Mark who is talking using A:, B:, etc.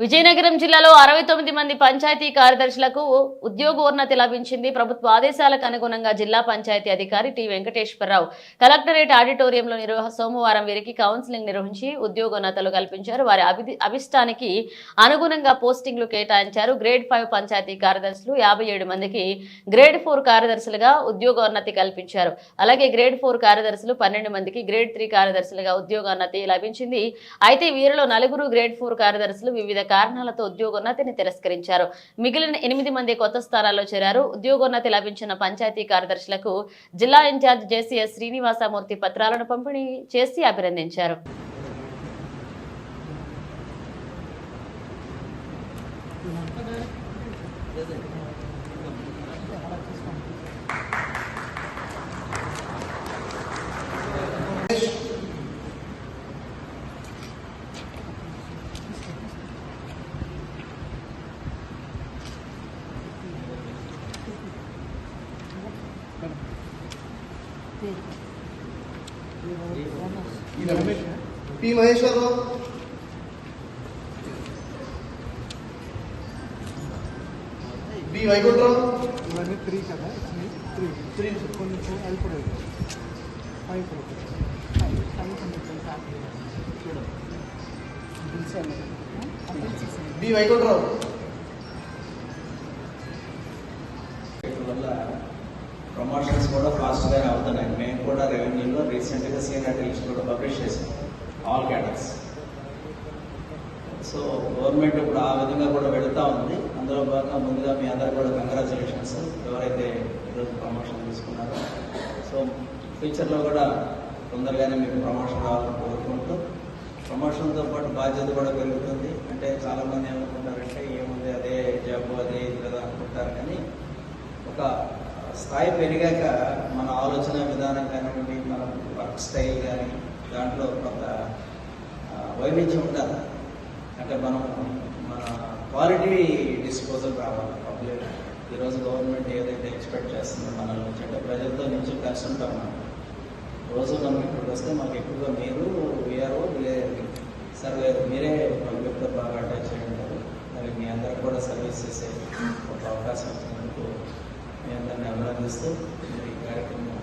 A: విజయనగరం జిల్లాలో 69 మంది పంచాయతీ కార్యదర్శులకు ఉద్యోగోన్నతి లభించింది. ప్రభుత్వ ఆదేశాలకు అనుగుణంగా జిల్లా పంచాయతీ అధికారి టి వెంకటేశ్వరరావు కలెక్టరేట్ ఆడిటోరియంలో సోమవారం వీరికి కౌన్సిలింగ్ నిర్వహించి ఉద్యోగోన్నతులు కల్పించారు. వారి అభిష్టానికి అనుగుణంగా పోస్టింగ్లు కేటాయించారు. గ్రేడ్ 5 పంచాయతీ కార్యదర్శులు 57 మందికి గ్రేడ్ 4 కార్యదర్శులుగా ఉద్యోగోన్నతి కల్పించారు. అలాగే గ్రేడ్ 4 కార్యదర్శులు 12 మందికి గ్రేడ్ 3 కార్యదర్శులుగా ఉద్యోగోన్నతి లభించింది. అయితే వీరిలో 4 గ్రేడ్ 4 కార్యదర్శులు వివిధ కారణాలతో ఉద్యోగోన్నతిని తిరస్కరించారు. మిగిలిన 8 మంది కొత్త స్థానాల్లో చేరారు. ఉద్యోగోన్నతి లభించిన పంచాయతీ కార్యదర్శులకు జిల్లా ఇన్ఛార్జ్ జేసీఎస్ శ్రీనివాసమూర్తి పత్రాలను పంపిణీ చేసి అభినందించారు.
B: पी महेश्वरराव बी वैकुंठराव
C: इवన్నీ 3 కదా 3 కొంచెం అయిపోయింది 5
B: बी वैकुंठराव
D: ప్రమోషన్స్ కూడా ఫాస్ట్గా అవుతున్నాయి. మేము కూడా రెవెన్యూలో రీసెంట్గా సీనియారిటీ లిస్ట్ కూడా పబ్లిష్ చేసాం ఆల్ క్యాడర్స్. సో గవర్నమెంట్ ఇప్పుడు ఆ విధంగా కూడా వెళుతూ ఉంది. అందులో భాగంగా ముందుగా మీ అందరూ కూడా కంగ్రాచులేషన్స్ ఎవరైతే ఈరోజు ప్రమోషన్ తీసుకున్నారో. సో ఫ్యూచర్లో కూడా తొందరగానే మీకు ప్రమోషన్ రావాలని కోరుకుంటూ, ప్రమోషన్తో పాటు బాధ్యత కూడా పెరుగుతుంది. అంటే చాలామంది ఏమనుకుంటారంటే ఏముంది అదే జాబ్ అదే ఇది కదా అనుకుంటారు. కానీ ఒక స్థాయి పెరిగాక మన ఆలోచన విధానం కానివ్వండి, మన వర్క్ స్టైల్ కానీ దాంట్లో కొంత వైవిధ్యం ఉండాలి. అంటే మనం మన క్వాలిటీ డిస్పోజల్ రావాలి పబ్లిక్. ఈరోజు గవర్నమెంట్ ఏదైతే ఎక్స్పెక్ట్ చేస్తుందో మన నుంచి, అంటే ప్రజలతో నుంచి కలిసి ఉంటాం మనం. రోజు మనం ఇక్కడికి వస్తే మాకు ఎక్కువగా మీరు వీఆర్ఓ సర్వే మీరే పబ్లిక్తో బాగా అటాచ్ అయ్యి ఉంటారు. మరి మీ అందరికి కూడా సర్వీస్ చేసే ఒక అవకాశం వచ్చినందుకు మీ అందరిని అభినందిస్తూ ఈ కార్యక్రమం